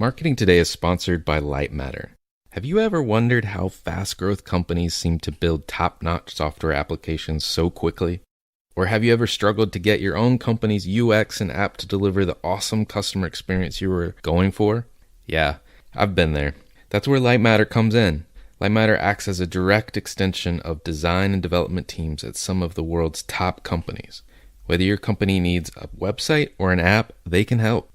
Marketing Today is sponsored by Lightmatter. Have you ever wondered how fast growth companies seem to build top-notch software applications so quickly? Or have you ever struggled to get your own company's UX and app to deliver the awesome customer experience you were going for? Yeah, I've been there. That's where Lightmatter comes in. Lightmatter acts as a direct extension of design and development teams at some of the world's top companies. Whether your company needs a website or an app, they can help.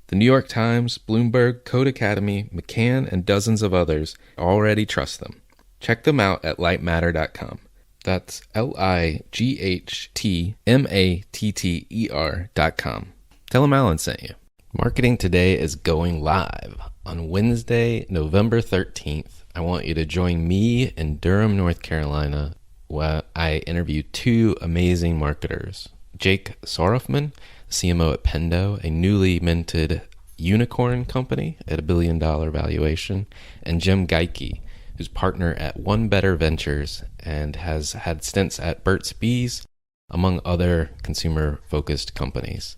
The New York Times, Bloomberg, Code Academy, McCann, and dozens of others already trust them. Check them out at lightmatter.com. That's lightmatter.com. Tell them Alan sent you. Marketing Today is going live on Wednesday, November 13th. I want you to join me in Durham, North Carolina, where I interview two amazing marketers. Jake Sorofman, CMO at Pendo, a newly minted unicorn company at $1 billion valuation, and Jim Geike, who's partner at One Better Ventures and has had stints at Burt's Bees, among other consumer-focused companies.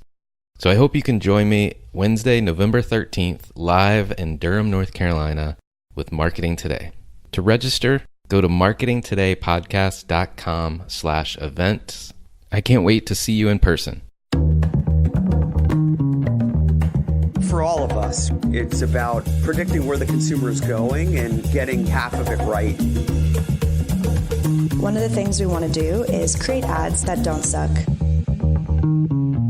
So I hope you can join me Wednesday, November 13th, live in Durham, North Carolina with Marketing Today. To register, go to marketingtodaypodcast.com/events. I can't wait to see you in person. For all of us, it's about predicting where the consumer is going and getting half of it right. One of the things we want to do is create ads that don't suck.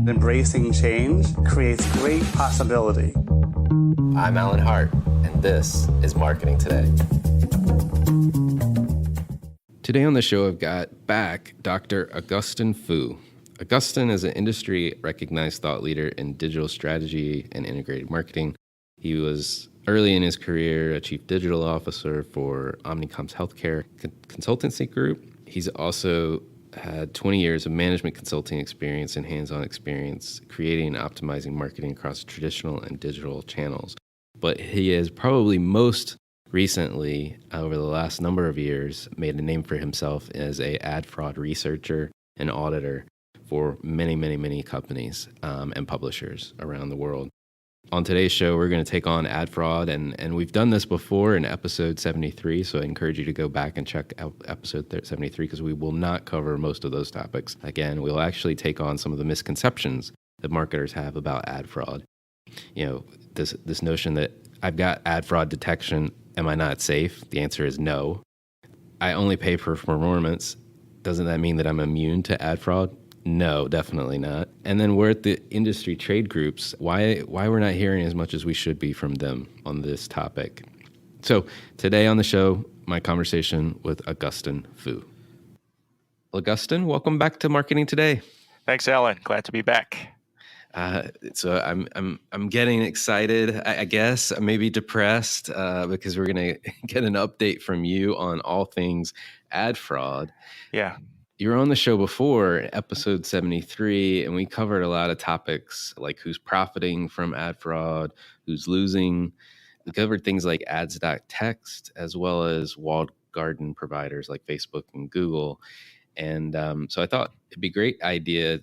Embracing change creates great possibility. I'm Alan Hart, and this is Marketing Today. Today on the show, I've got back Dr. Augustine Fou. Augustine is an industry-recognized thought leader in digital strategy and integrated marketing. He was early in his career a chief digital officer for Omnicom's healthcare consultancy group. He's also had 20 years of management consulting experience and hands-on experience creating and optimizing marketing across traditional and digital channels. But he is probably most recently, over the last number of years, made a name for himself as a ad fraud researcher and auditor for many, many, many companies and publishers around the world. On today's show, we're going to take on ad fraud, and we've done this before in episode 73, so I encourage you to go back and check out episode 73 because we will not cover most of those topics. Again, we'll actually take on some of the misconceptions that marketers have about ad fraud. You know, this notion that I've got ad fraud detection, am I not safe? The answer is no. I only pay for performance. Doesn't that mean that I'm immune to ad fraud? No, definitely not. And then we're at the industry trade groups. Why we're not hearing as much as we should be from them on this topic. So today on the show, my conversation with Augustine Fou. Augustine, welcome back to Marketing Today. Thanks, Alan. Glad to be back. So I'm getting excited. I guess maybe depressed because we're gonna get an update from you on all things ad fraud. Yeah. You were on the show before, episode 73, and we covered a lot of topics like who's profiting from ad fraud, who's losing. We covered things like ads.txt, as well as walled garden providers like Facebook and Google. And so I thought it'd be a great idea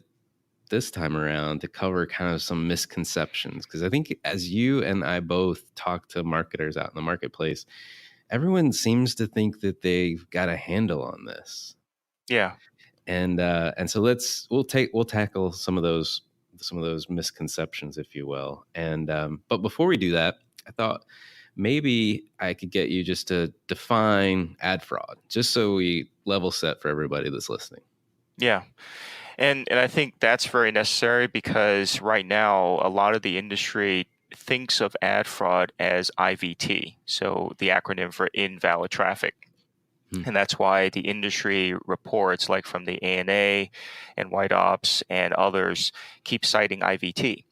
this time around to cover kind of some misconceptions. Because I think as you and I both talk to marketers out in the marketplace, everyone seems to think that they've got a handle on this. Yeah. And so we'll tackle some of those misconceptions, if you will. And but before we do that, I thought maybe I could get you just to define ad fraud, just so we level set for everybody that's listening. Yeah. And I think that's very necessary because right now, a lot of the industry thinks of ad fraud as IVT, so the acronym for invalid traffic. And that's why the industry reports like from the ANA and White Ops and others keep citing IVT.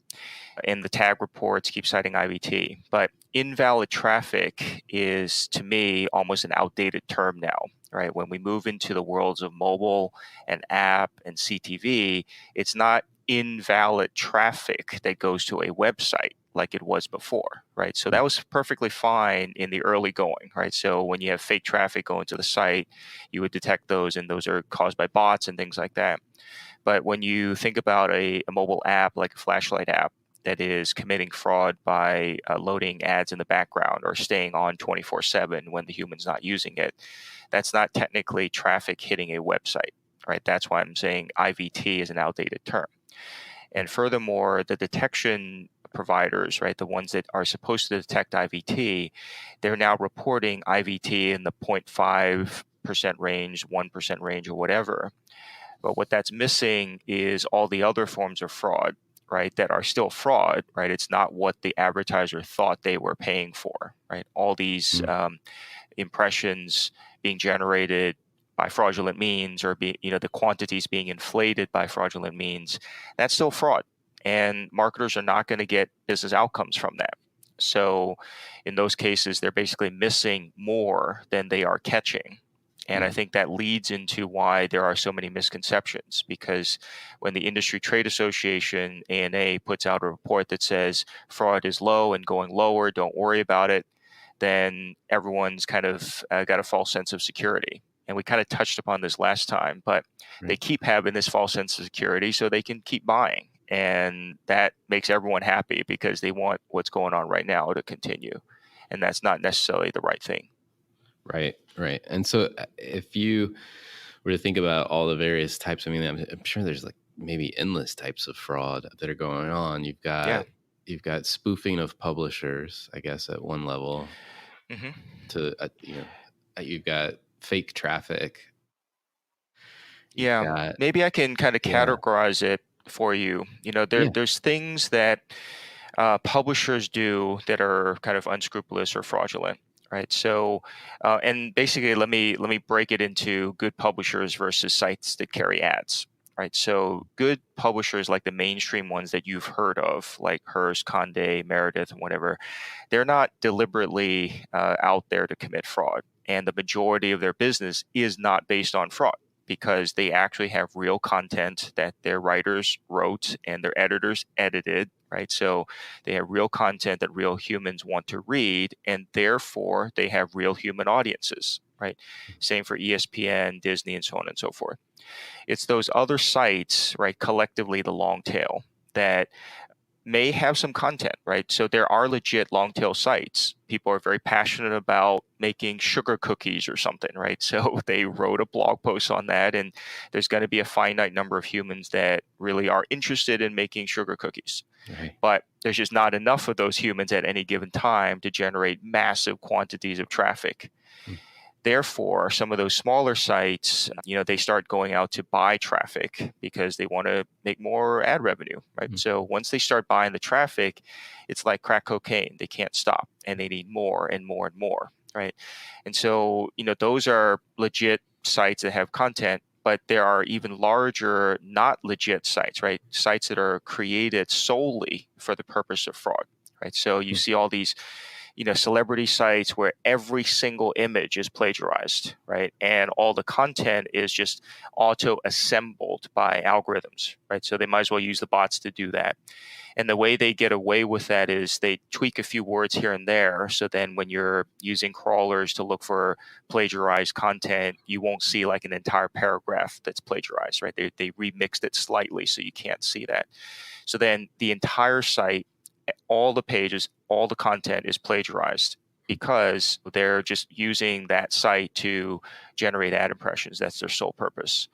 And the tag reports keep citing IVT. But invalid traffic is, to me, almost an outdated term now, right? When we move into the worlds of mobile and app and CTV, it's not invalid traffic that goes to a website like it was before, right? So that was perfectly fine in the early going, right? So when you have fake traffic going to the site, you would detect those, and those are caused by bots and things like that. But when you think about a mobile app like a flashlight app, that is committing fraud by loading ads in the background or staying on 24/7 when the human's not using it, that's not technically traffic hitting a website, right? That's why I'm saying IVT is an outdated term. And furthermore, the detection providers, right, the ones that are supposed to detect IVT, they're now reporting IVT in the 0.5% range, 1% range, or whatever. But what that's missing is all the other forms of fraud, right, that are still fraud, right? It's not what the advertiser thought they were paying for, right? All these impressions being generated by fraudulent means, or the quantities being inflated by fraudulent means, that's still fraud. And marketers are not going to get business outcomes from that. So in those cases, they're basically missing more than they are catching. And I think that leads into why there are so many misconceptions, because when the Industry Trade Association, ANA, puts out a report that says fraud is low and going lower, don't worry about it, then everyone's kind of got a false sense of security. And we kind of touched upon this last time, but they keep having this false sense of security so they can keep buying. And that makes everyone happy because they want what's going on right now to continue. And that's not necessarily the right thing. Right. And so if you were to think about all the various types, I mean, I'm sure there's like maybe endless types of fraud that are going on. You've got spoofing of publishers, I guess, at one level. To you've got fake traffic. Maybe I can kind of categorize it for you. There's things that publishers do that are kind of unscrupulous or fraudulent, right? So, and basically, let me break it into good publishers versus sites that carry ads, right? So, good publishers, like the mainstream ones that you've heard of, like Hearst, Condé, Meredith, and whatever, they're not deliberately out there to commit fraud, and the majority of their business is not based on fraud, because they actually have real content that their writers wrote and their editors edited, right? So they have real content that real humans want to read, and therefore they have real human audiences, right? Same for ESPN, Disney, and so on and so forth. It's those other sites, right, collectively the long tail, that may have some content, right? So there are legit long tail sites. People are very passionate about making sugar cookies or something, right? So they wrote a blog post on that, and there's going to be a finite number of humans that really are interested in making sugar cookies. Right. But there's just not enough of those humans at any given time to generate massive quantities of traffic. Therefore, some of those smaller sites, they start going out to buy traffic because they want to make more ad revenue, right? So once they start buying the traffic, it's like crack cocaine. They can't stop, and they need more and more and more, right? And so, those are legit sites that have content, but there are even larger, not legit sites, right? Sites that are created solely for the purpose of fraud, right? So you see all these celebrity sites where every single image is plagiarized, right? And all the content is just auto-assembled by algorithms, right? So they might as well use the bots to do that. And the way they get away with that is they tweak a few words here and there. So then when you're using crawlers to look for plagiarized content, you won't see like an entire paragraph that's plagiarized, right? They remixed it slightly so you can't see that. So then the entire site, all the pages, all the content is plagiarized because they're just using that site to generate ad impressions. That's their sole purpose.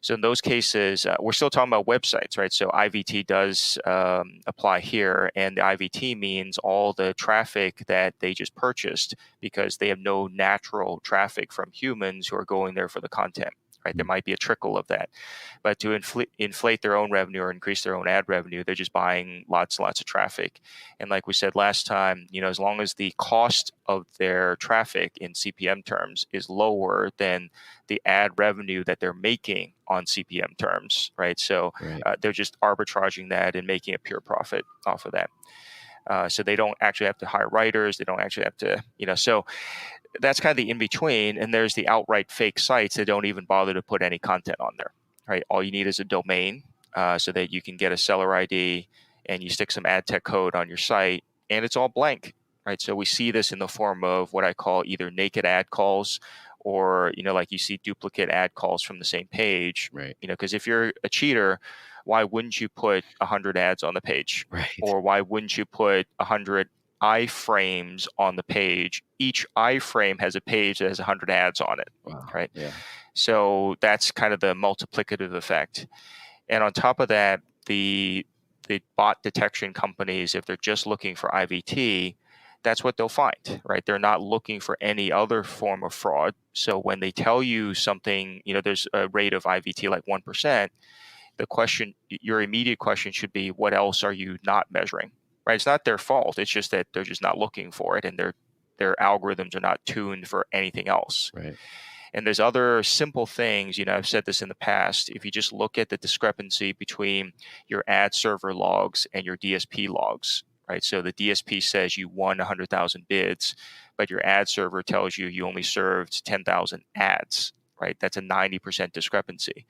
So in those cases, we're still talking about websites, right? So IVT does apply here, and the IVT means all the traffic that they just purchased because they have no natural traffic from humans who are going there for the content. Right, there might be a trickle of that, but to inflate their own revenue or increase their own ad revenue, they're just buying lots and lots of traffic. And like we said last time, as long as the cost of their traffic in CPM terms is lower than the ad revenue that they're making on CPM terms, right? So they're just arbitraging that and making a pure profit off of that. So they don't actually have to hire writers. They don't actually have to, so that's kind of the in-between. And there's the outright fake sites that don't even bother to put any content on there, right? All you need is a domain so that you can get a seller ID and you stick some ad tech code on your site and it's all blank, right? So we see this in the form of what I call either naked ad calls or, like you see duplicate ad calls from the same page, Right. because if you're a cheater, why wouldn't you put 100 ads on the page? Right. Or why wouldn't you put 100 iframes on the page? Each iframe has a page that has 100 ads on it, Wow. right? Yeah. So that's kind of the multiplicative effect. And on top of that, the bot detection companies, if they're just looking for IVT, that's what they'll find, right? They're not looking for any other form of fraud. So when they tell you something, there's a rate of IVT like 1%, your immediate question should be, what else are you not measuring, right? It's not their fault. It's just that they're just not looking for it, and their algorithms are not tuned for anything else. Right. And there's other simple things, I've said this in the past. If you just look at the discrepancy between your ad server logs and your DSP logs, right? So the DSP says you won 100,000 bids, but your ad server tells you you only served 10,000 ads, right? That's a 90% discrepancy.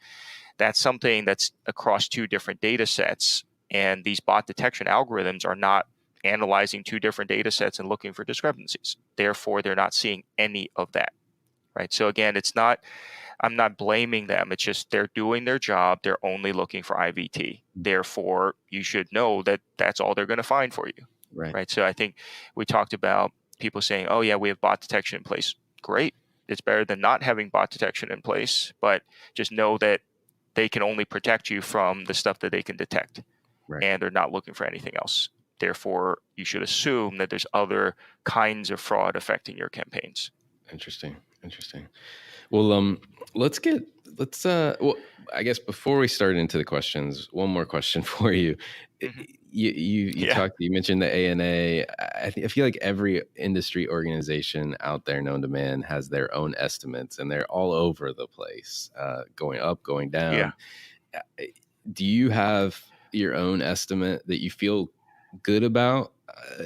That's something that's across two different data sets. And these bot detection algorithms are not analyzing two different data sets and looking for discrepancies. Therefore, they're not seeing any of that. Right. So again, I'm not blaming them. It's just they're doing their job. They're only looking for IVT. Therefore, you should know that that's all they're going to find for you. Right. Right. So I think we talked about people saying, oh, yeah, we have bot detection in place. Great. It's better than not having bot detection in place. But just know that they can only protect you from the stuff that they can detect. Right. And they're not looking for anything else. Therefore, you should assume that there's other kinds of fraud affecting your campaigns. Interesting. Well, well, I guess before we start into the questions, one more question for you. Mm-hmm. You mentioned the ANA. I feel like every industry organization out there known to man has their own estimates, and they're all over the place, going up, going down. Yeah. Do you have your own estimate that you feel good about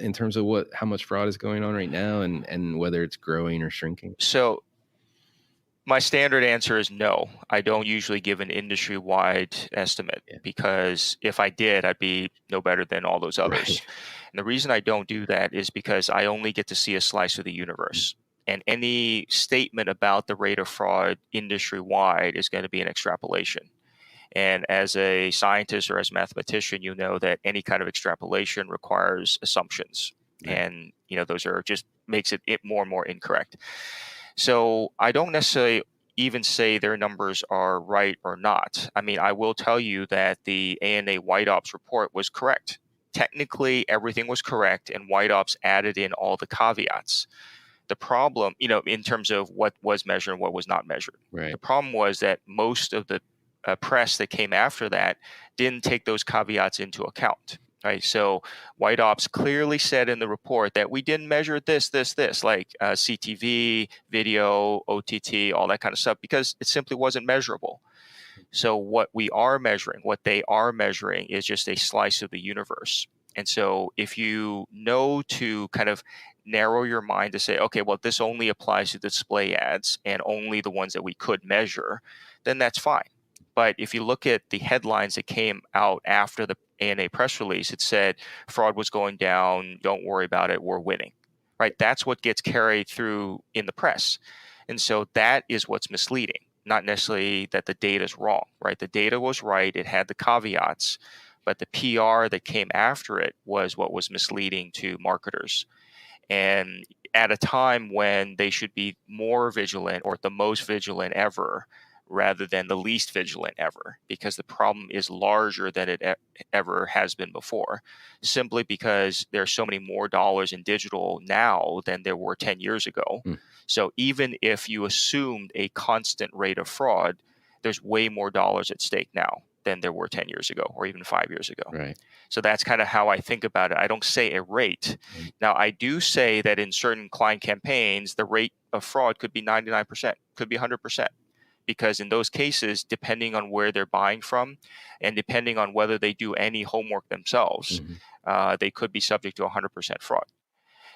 in terms of how much fraud is going on right now, and whether it's growing or shrinking? So my standard answer is no. I don't usually give an industry-wide estimate, because if I did, I'd be no better than all those others. Right. And the reason I don't do that is because I only get to see a slice of the universe. And any statement about the rate of fraud industry-wide is going to be an extrapolation. And as a scientist or as a mathematician, you know that any kind of extrapolation requires assumptions. Right. And, those are just makes it more and more incorrect. So I don't necessarily even say their numbers are right or not. I mean, I will tell you that the ANA White Ops report was correct. Technically, everything was correct, and White Ops added in all the caveats. The problem, in terms of what was measured and what was not measured. Right. The problem was that most of the press that came after that didn't take those caveats into account. Right. So White Ops clearly said in the report that we didn't measure this, like CTV, video, OTT, all that kind of stuff, because it simply wasn't measurable. So what they are measuring is just a slice of the universe. And so if you know to kind of narrow your mind to say, okay, well, this only applies to display ads and only the ones that we could measure, then that's fine. But if you look at the headlines that came out after the ANA press release, it said fraud was going down. Don't worry about it. We're winning. Right. That's what gets carried through in the press. And so that is what's misleading, not necessarily that the data is wrong. Right. The data was right. It had the caveats, but the PR that came after it was what was misleading to marketers. And at a time when they should be more vigilant, or the most vigilant ever, rather than the least vigilant ever, because the problem is larger than it ever has been before, simply because there's so many more dollars in digital now than there were 10 years ago. So even if you assumed a constant rate of fraud, there's way more dollars at stake now than there were 10 years ago or even 5 years ago. Right. So that's kind of how I think about it. I don't say a rate. Now, I do say that in certain client campaigns, the rate of fraud could be 99%, could be 100%. Because in those cases, depending on where they're buying from and depending on whether they do any homework themselves, they could be subject to 100% fraud.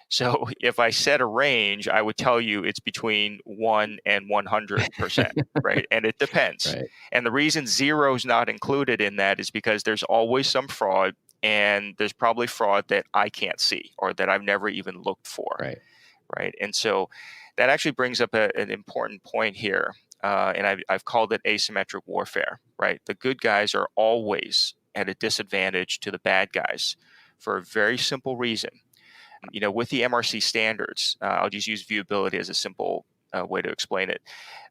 So if I set a range, I would tell you it's between 1 and 100%, right? And it depends. Right. And the reason 0 is not included in that is because there's always some fraud, and there's probably fraud that I can't see or that I've never even looked for. Right. right? And so that actually brings up an important point here, and I've called it asymmetric warfare, right? The good guys are always at a disadvantage to the bad guys for a very simple reason. With the MRC standards, I'll just use viewability as a simple way to explain it.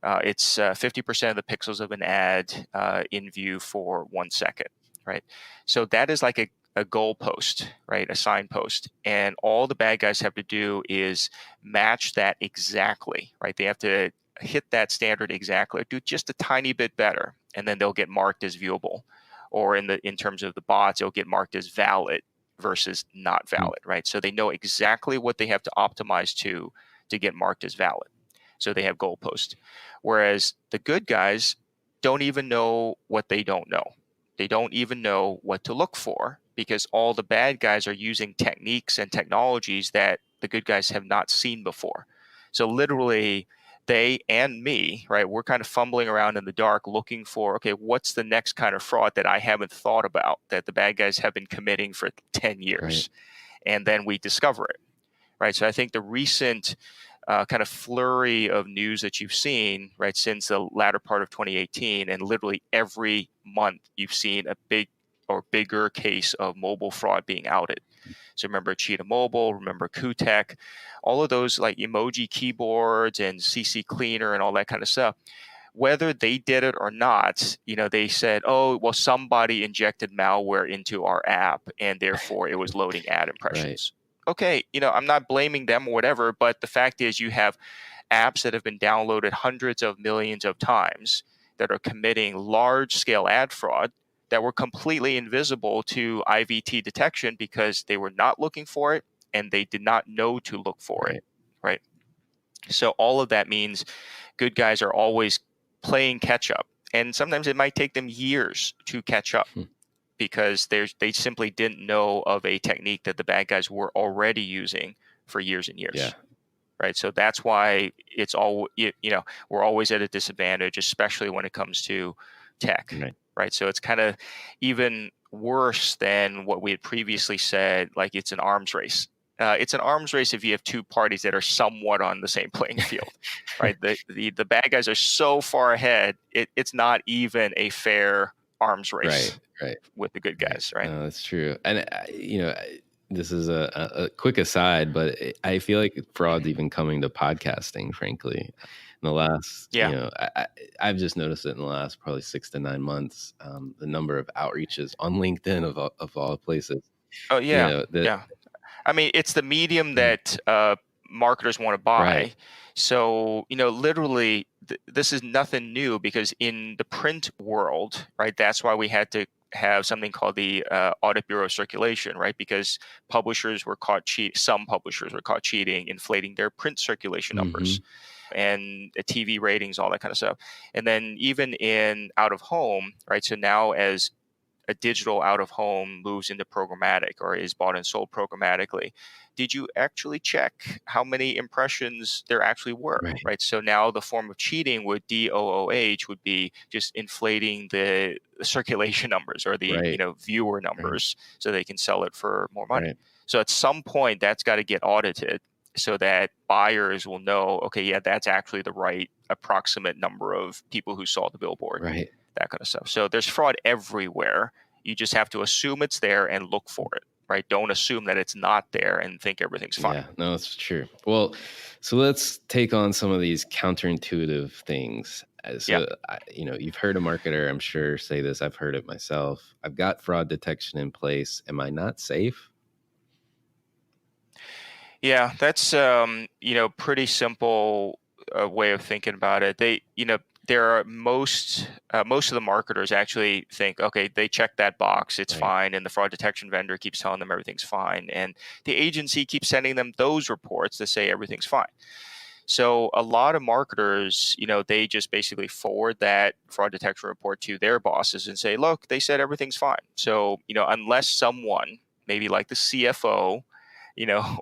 It's 50% of the pixels of an ad in view for 1 second, right? So that is like a goalpost, right? A signpost. And all the bad guys have to do is match that exactly, right? They have to hit that standard exactly, do just a tiny bit better, and then they'll get marked as viewable. Or in terms of the bots, it'll get marked as valid versus not valid, right? So they know exactly what they have to optimize to get marked as valid. So they have goalposts. Whereas the good guys don't even know what they don't know. They don't even know what to look for because all the bad guys are using techniques and technologies that the good guys have not seen before. So literally, they and me, right, we're kind of fumbling around in the dark looking for, okay, what's the next kind of fraud that I haven't thought about that the bad guys have been committing for 10 years? Right. And then we discover it, right? So I think the recent kind of flurry of news that you've seen, right, since the latter part of 2018, and literally every month you've seen a big or bigger case of mobile fraud being outed. So remember Cheetah Mobile, remember Qtech, all of those like emoji keyboards and CC Cleaner and all that kind of stuff. Whether they did it or not, they said, oh, well, somebody injected malware into our app and therefore it was loading ad impressions. Right. Okay, I'm not blaming them or whatever, but the fact is you have apps that have been downloaded hundreds of millions of times that are committing large-scale ad fraud that were completely invisible to IVT detection because they were not looking for it and they did not know to look for it, right? So all of that means good guys are always playing catch up. And sometimes it might take them years to catch up because they simply didn't know of a technique that the bad guys were already using for years and years. Yeah. Right. So that's why it's all, we're always at a disadvantage, especially when it comes to tech. Right. So it's kind of even worse than what we had previously said, like it's an arms race. It's an arms race if you have two parties that are somewhat on the same playing field, right? The bad guys are so far ahead, it's not even a fair arms race with the good guys, right? No, that's true. And, this is a quick aside, but I feel like fraud's even coming to podcasting, frankly. In the last, I've just noticed it in the last probably 6 to 9 months, the number of outreaches on LinkedIn of all places. Oh, yeah. Yeah. I mean, it's the medium that marketers want to buy. Right. So, literally, this is nothing new because in the print world, right, that's why we had to have something called the Audit Bureau circulation, right? Because publishers were caught some publishers were caught cheating, inflating their print circulation numbers and TV ratings, all that kind of stuff. And then even in out of home, right? So now as a digital out of home moves into programmatic or is bought and sold programmatically, did you actually check how many impressions there actually were? Right. So now the form of cheating with DOOH would be just inflating the circulation numbers or the viewer numbers so they can sell it for more money. So at some point that's got to get audited so that buyers will know, okay, yeah, that's actually the right approximate number of people who saw the billboard. Right. That kind of stuff. So there's fraud everywhere. You just have to assume it's there and look for it, right? Don't assume that it's not there and think everything's fine. Yeah, no, that's true. Well, so let's take on some of these counterintuitive things. So, you've heard a marketer, I'm sure, say this. I've heard it myself. I've got fraud detection in place. Am I not safe? Yeah, that's pretty simple way of thinking about it. There are most of the marketers actually think, okay, they check that box, it's fine, and the fraud detection vendor keeps telling them everything's fine, and the agency keeps sending them those reports that say everything's fine. So a lot of marketers, they just basically forward that fraud detection report to their bosses and say, look, they said everything's fine. So unless someone, maybe like the CFO,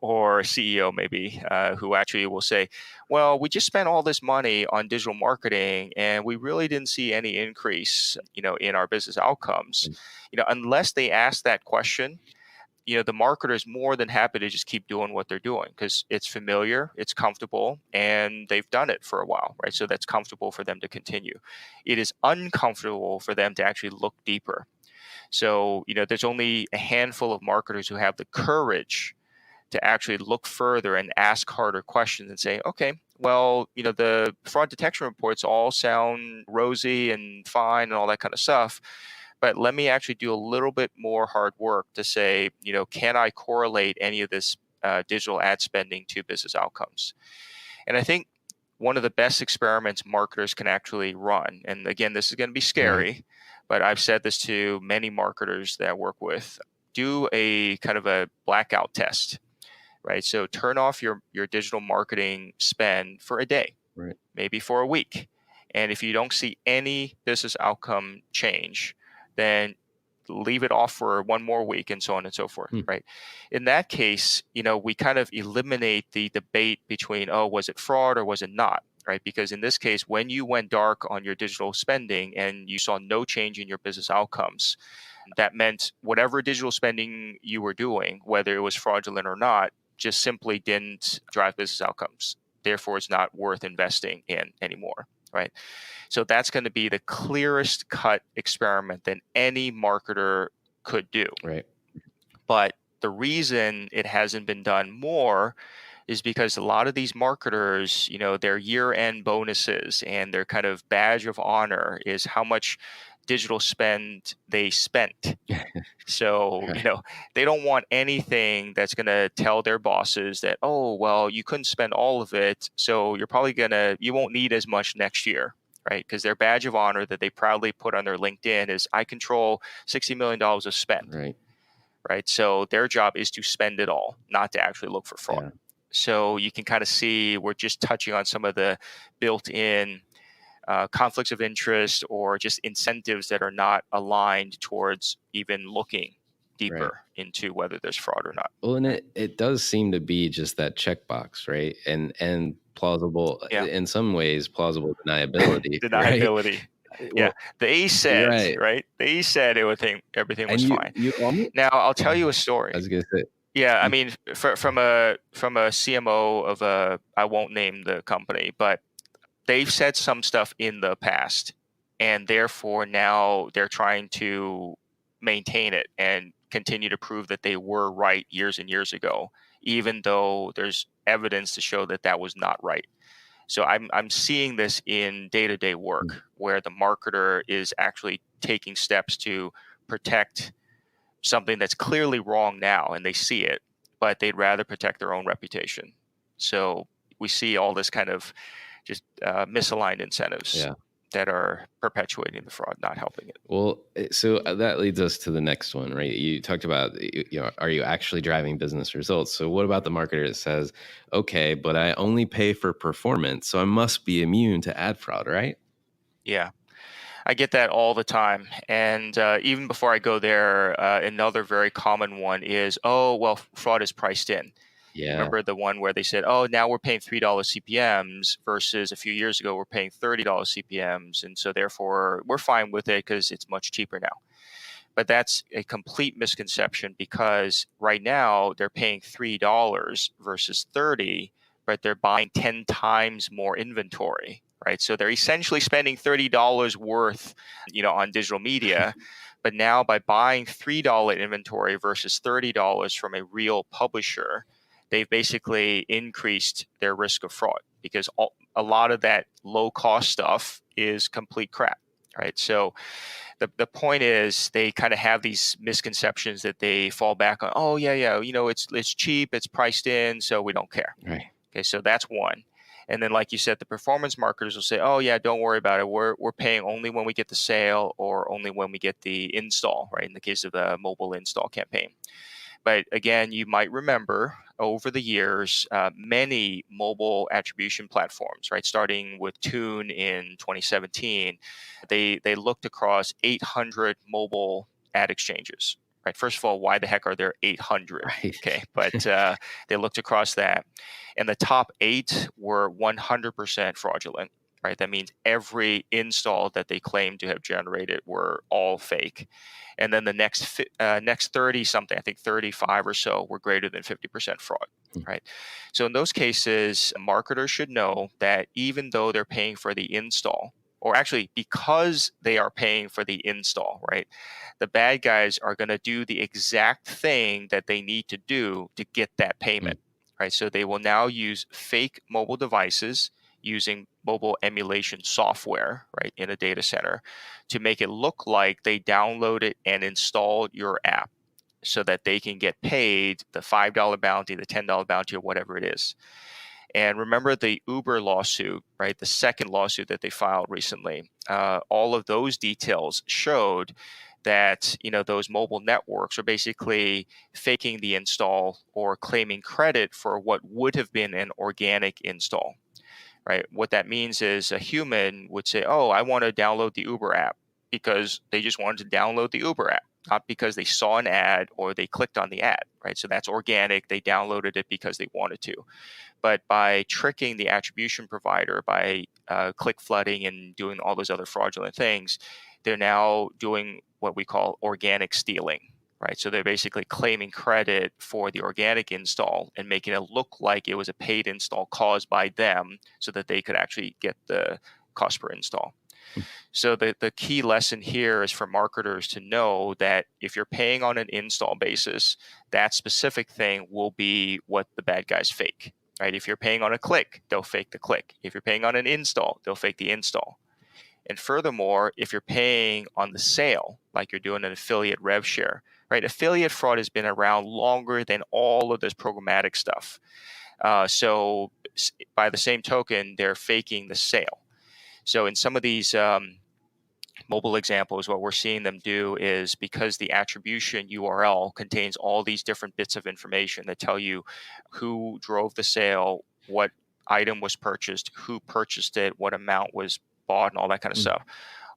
or CEO maybe, who actually will say, well, we just spent all this money on digital marketing and we really didn't see any increase, in our business outcomes. Unless they ask that question, the marketer is more than happy to just keep doing what they're doing because it's familiar, it's comfortable, and they've done it for a while, right? So that's comfortable for them to continue. It is uncomfortable for them to actually look deeper. So, there's only a handful of marketers who have the courage to actually look further and ask harder questions and say, okay, well, the fraud detection reports all sound rosy and fine and all that kind of stuff. But let me actually do a little bit more hard work to say, can I correlate any of this digital ad spending to business outcomes? And I think one of the best experiments marketers can actually run, and again, this is going to be scary, Right. but I've said this to many marketers that I work with, do a kind of a blackout test, right? So turn off your digital marketing spend for a day, Right. maybe for a week. And if you don't see any business outcome change, then leave it off for one more week and so on and so forth, right? In that case, we kind of eliminate the debate between, oh, was it fraud or was it not, right? Because in this case, when you went dark on your digital spending and you saw no change in your business outcomes, that meant whatever digital spending you were doing, whether it was fraudulent or not, just simply didn't drive business outcomes. Therefore, it's not worth investing in anymore, right? So that's going to be the clearest cut experiment that any marketer could do. Right. But the reason it hasn't been done more is because a lot of these marketers, their year-end bonuses and their kind of badge of honor is how much digital spend they spent. So, they don't want anything that's going to tell their bosses that, oh, well, you couldn't spend all of it, so you won't need as much next year, right? Because their badge of honor that they proudly put on their LinkedIn is, I control $60 million of spend, right? So their job is to spend it all, not to actually look for fraud. Yeah. So you can kind of see we're just touching on some of the built-in conflicts of interest or just incentives that are not aligned towards even looking deeper into whether there's fraud or not. Well, and it does seem to be just that checkbox, right? And plausible, in some ways, plausible deniability. Deniability. Right? Yeah. The A said, right? The A said everything was fine. Now, I'll tell you a story. I was going to say. Yeah, I mean, from a CMO of I won't name the company, but they've said some stuff in the past, and therefore now they're trying to maintain it and continue to prove that they were right years and years ago, even though there's evidence to show that that was not right. So I'm seeing this in day-to-day work where the marketer is actually taking steps to protect something that's clearly wrong now, and they see it, but they'd rather protect their own reputation. So we see all this kind of just misaligned incentives that are perpetuating the fraud, not helping it. Well, so that leads us to the next one, right? You talked about, are you actually driving business results? So what about the marketer that says, okay, but I only pay for performance, so I must be immune to ad fraud, right? Yeah. I get that all the time. And even before I go there, another very common one is, oh, well, fraud is priced in. Yeah. Remember the one where they said, oh, now we're paying $3 CPMs versus a few years ago, we're paying $30 CPMs. And so therefore, we're fine with it because it's much cheaper now. But that's a complete misconception because right now they're paying $3 versus 30, but they're buying 10 times more inventory, right? So they're essentially spending $30 worth, on digital media. But now by buying $3 inventory versus $30 from a real publisher, they've basically increased their risk of fraud because a lot of that low cost stuff is complete crap, right? So the point is they kind of have these misconceptions that they fall back on. Oh yeah, it's cheap, it's priced in, so we don't care. Right. Okay, so that's one. And then, like you said, the performance marketers will say, "Oh yeah, don't worry about it. We're paying only when we get the sale or only when we get the install." Right? In the case of the mobile install campaign. But again, you might remember over the years, many mobile attribution platforms, right, starting with Tune in 2017, they looked across 800 mobile ad exchanges. Right. First of all, why the heck are there 800? Right. Okay, but they looked across that, and the top 8 were 100% fraudulent. right? That means every install that they claim to have generated were all fake. And then the next 30 something, I think 35 or so, were greater than 50% fraud, right? So in those cases, marketers should know that even though they're paying for the install, or actually because they are paying for the install, right? The bad guys are going to do the exact thing that they need to do to get that payment, right? So they will now use fake mobile devices using mobile emulation software, right, in a data center to make it look like they downloaded and installed your app so that they can get paid the $5 bounty, the $10 bounty, or whatever it is. And remember the Uber lawsuit, right? The second lawsuit that they filed recently. All of those details showed that those mobile networks are basically faking the install or claiming credit for what would have been an organic install, right? What that means is a human would say, "Oh, I want to download the Uber app," because they just wanted to download the Uber app, not because they saw an ad or they clicked on the ad, right? So that's organic. They downloaded it because they wanted to. But by tricking the attribution provider, by click flooding and doing all those other fraudulent things, they're now doing what we call organic stealing, right? So they're basically claiming credit for the organic install and making it look like it was a paid install caused by them so that they could actually get the cost per install. So the key lesson here is for marketers to know that if you're paying on an install basis, that specific thing will be what the bad guys fake, right? If you're paying on a click, they'll fake the click. If you're paying on an install, they'll fake the install. And furthermore, if you're paying on the sale, like you're doing an affiliate rev share, right? Affiliate fraud has been around longer than all of this programmatic stuff. So by the same token, they're faking the sale. So in some of these mobile examples, what we're seeing them do is because the attribution URL contains all these different bits of information that tell you who drove the sale, what item was purchased, who purchased it, what amount was bought, and all that kind of stuff.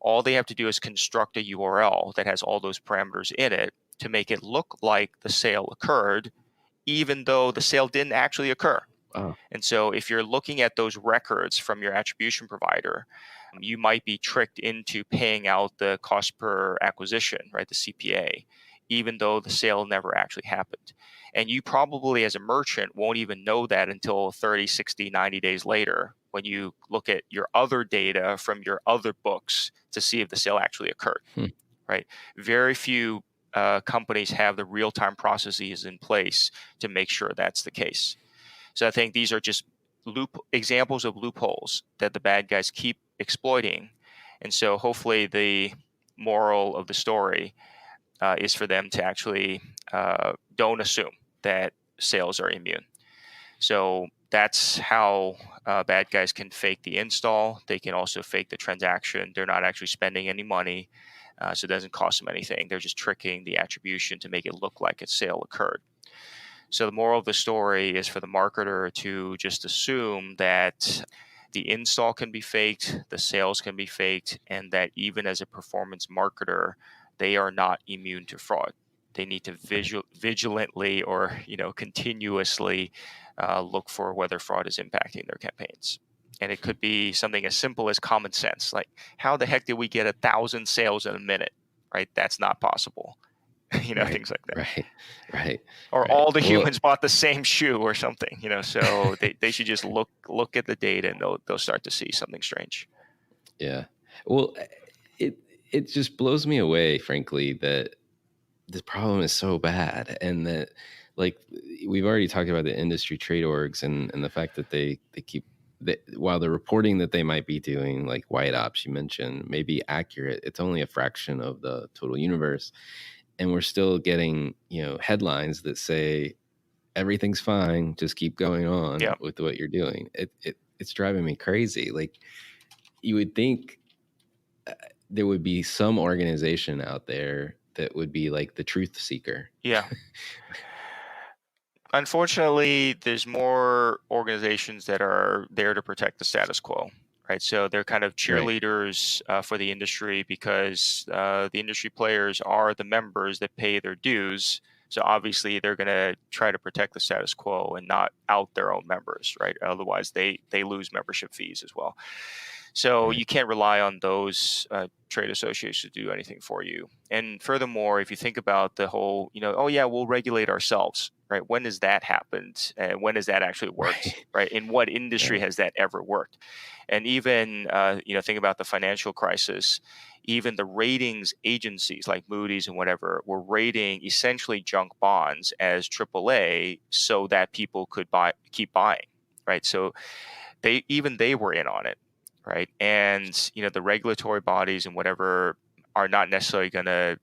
All they have to do is construct a URL that has all those parameters in it to make it look like the sale occurred, even though the sale didn't actually occur. Oh, And so if you're looking at those records from your attribution provider, you might be tricked into paying out the cost per acquisition, right, the CPA, even though the sale never actually happened. And you probably as a merchant won't even know that until 30, 60, 90 days later when you look at your other data from your other books to see if the sale actually occurred, right? Very few companies have the real-time processes in place to make sure that's the case. So I think these are just examples of loopholes that the bad guys keep exploiting. And so hopefully the moral of the story is for them to actually don't assume that sales are immune. So that's how bad guys can fake the install. They can also fake the transaction. They're not actually spending any money, so it doesn't cost them anything. They're just tricking the attribution to make it look like a sale occurred. So the moral of the story is for the marketer to just assume that the install can be faked, the sales can be faked, and that even as a performance marketer, they are not immune to fraud. They need to vigilantly or continuously look for whether fraud is impacting their campaigns. And it could be something as simple as common sense, like how the heck did we get 1,000 sales in a minute? Right? That's not possible. right, Things like that. right. Or Right. all the Well, humans bought the same shoe or something. So they should just look at the data and they'll start to see something strange. yeah. Well, it just blows me away, frankly, that this problem is so bad, and that, like, we've already talked about the industry trade orgs and the fact that they keep that while the reporting that they might be doing, like white ops you mentioned, may be accurate, it's only a fraction of the total universe, and we're still getting headlines that say everything's fine, just keep going on Yeah. with what you're doing. It's driving me crazy. Like, you would think there would be some organization out there that would be like the truth seeker. Yeah. Unfortunately, there's more organizations that are there to protect the status quo, right? So they're kind of Right. cheerleaders for the industry because the industry players are the members that pay their dues. So obviously they're going to try to protect the status quo and not out their own members, right? Otherwise they lose membership fees as well. So Right. you can't rely on those trade associations to do anything for you. And furthermore, if you think about the whole, oh yeah, we'll regulate ourselves, right? When has that happened? And when has that actually worked, Right. right? In what industry Right. has that ever worked? And even, think about the financial crisis. Even the ratings agencies like Moody's and whatever were rating essentially junk bonds as AAA so that people could keep buying, right? So they were in on it, right? And the regulatory bodies and whatever are not necessarily going to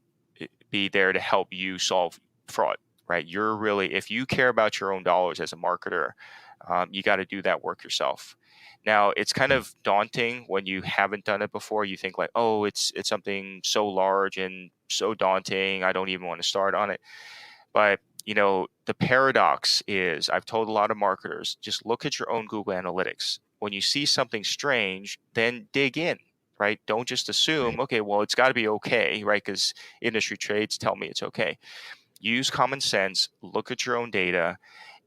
be there to help you solve fraud, right? You're really, if you care about your own dollars as a marketer, you got to do that work yourself. Now, it's kind of daunting when you haven't done it before. You think like, oh, it's something so large and so daunting, I don't even want to start on it. But the paradox is, I've told a lot of marketers, just look at your own Google Analytics. When you see something strange, then dig in, right? Don't just assume, Right. okay, well, it's got to be okay, right? Because industry trades tell me it's okay. Use common sense, look at your own data,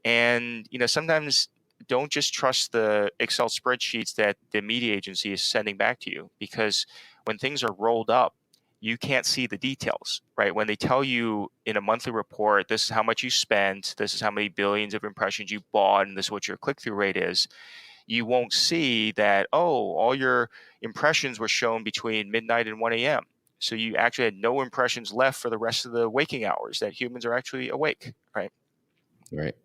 and sometimes don't just trust the Excel spreadsheets that the media agency is sending back to you, because when things are rolled up, you can't see the details, right? When they tell you in a monthly report, this is how much you spent, this is how many billions of impressions you bought, and this is what your click-through rate is, you won't see that, oh, all your impressions were shown between midnight and 1 a.m. So you actually had no impressions left for the rest of the waking hours that humans are actually awake, right? Right.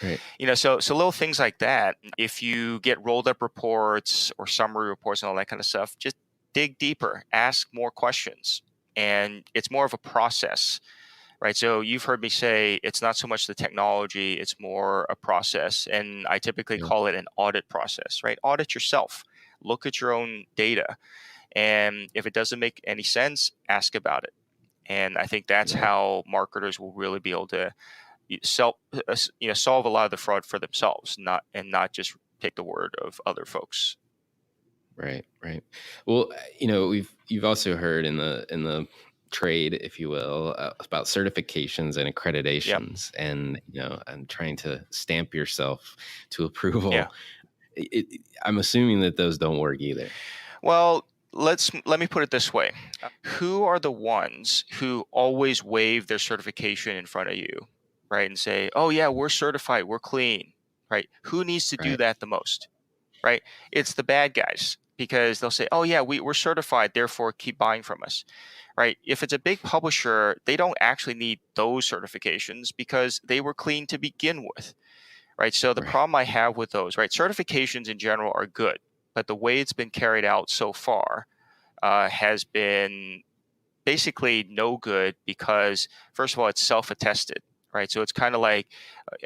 Right. So little things like that. If you get rolled up reports or summary reports and all that kind of stuff, just dig deeper, ask more questions. And it's more of a process, right? So you've heard me say it's not so much the technology, it's more a process. And I typically Yeah. call it an audit process, right? Audit yourself, look at your own data. And if it doesn't make any sense, ask about it. And I think that's Right. how marketers will really be able to solve a lot of the fraud for themselves, not just take the word of other folks. Right. Right. Well, you've also heard in the trade, if you will, about certifications and Yep. accreditations, and trying to stamp yourself to Yeah. approval. I'm assuming that those don't work either. Well, let me put it this way: who are the ones who always wave their certification in front of you, right, and say, "Oh yeah, we're certified, we're clean," right? Who needs to do Right. that the most? Right? It's the bad guys, because they'll say, "Oh yeah, we're certified, therefore keep buying from us." Right? If it's a big publisher, they don't actually need those certifications because they were clean to begin with. Right? So the Right. problem I have with those, right? Certifications in general are good, but the way it's been carried out so far has been basically no good, because first of all, it's self-attested, right? So it's kind of like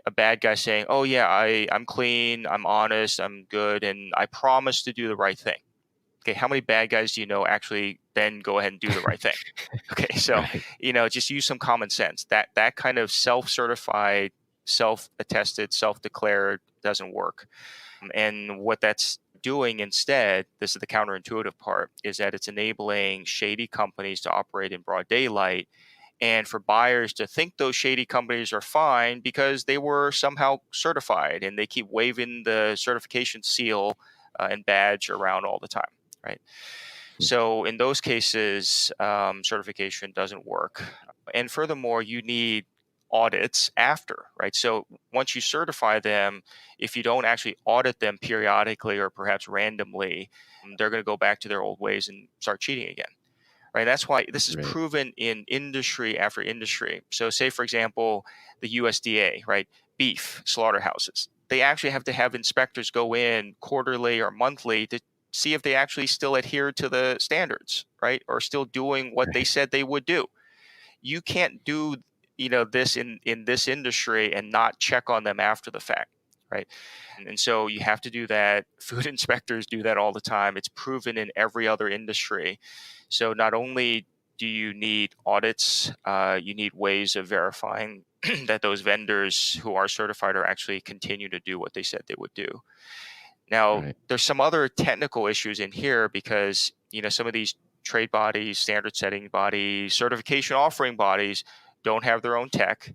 a bad guy saying, "Oh yeah, I'm clean, I'm honest, I'm good, and I promise to do the right thing." Okay, how many bad guys do you know actually then go ahead and do the right thing? Okay, so Right. just use some common sense. That kind of self-certified, self-attested, self-declared doesn't work. And what that's doing instead, this is the counterintuitive part, is that it's enabling shady companies to operate in broad daylight, and for buyers to think those shady companies are fine because they were somehow certified, and they keep waving the certification seal and badge around all the time, right? So in those cases, certification doesn't work. And furthermore, you need audits after, right? So once you certify them, if you don't actually audit them periodically or perhaps randomly, they're going to go back to their old ways and start cheating again. Right. That's why this is Right. proven in industry after industry. So, say, for example, the USDA, right? Beef slaughterhouses. They actually have to have inspectors go in quarterly or monthly to see if they actually still adhere to the standards, right? Or still doing what they Right. said they would do. You can't do, this in this industry and not check on them after the fact, right? And so you have to do that. Food inspectors do that all the time. It's proven in every other industry. So not only do you need audits, you need ways of verifying that those vendors who are certified are actually continue to do what they said they would do. Now, Right. there's some other technical issues in here, because some of these trade bodies, standard setting bodies, certification offering bodies don't have their own tech,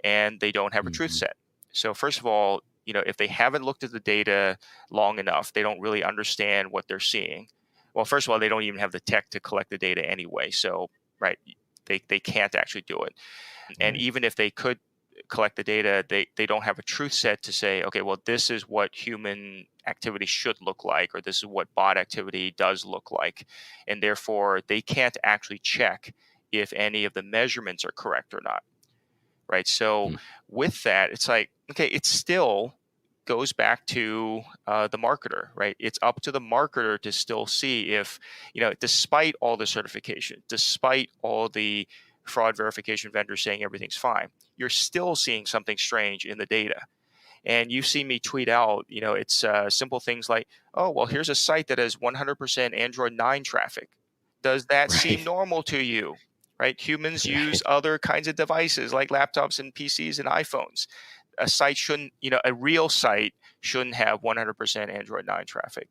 and they don't have a truth Mhm. set. So first of all, if they haven't looked at the data long enough, they don't really understand what they're seeing. Well, first of all, they don't even have the tech to collect the data anyway. So, right, they can't actually do it. And even if they could collect the data, they don't have a truth set to say, okay, well, this is what human activity should look like, or this is what bot activity does look like. And therefore, they can't actually check if any of the measurements are correct or not. Right. So with that, it's like, okay, it still goes back to the marketer, right? It's up to the marketer to still see if, despite all the certification, despite all the fraud verification vendors saying everything's fine, you're still seeing something strange in the data. And you've seen me tweet out, it's simple things like, oh, well, here's a site that has 100% Android 9 traffic. Does that seem Right. normal to you? Right? Humans use Right. other kinds of devices like laptops and PCs and iPhones. A site shouldn't, a real site shouldn't have 100% Android 9 traffic.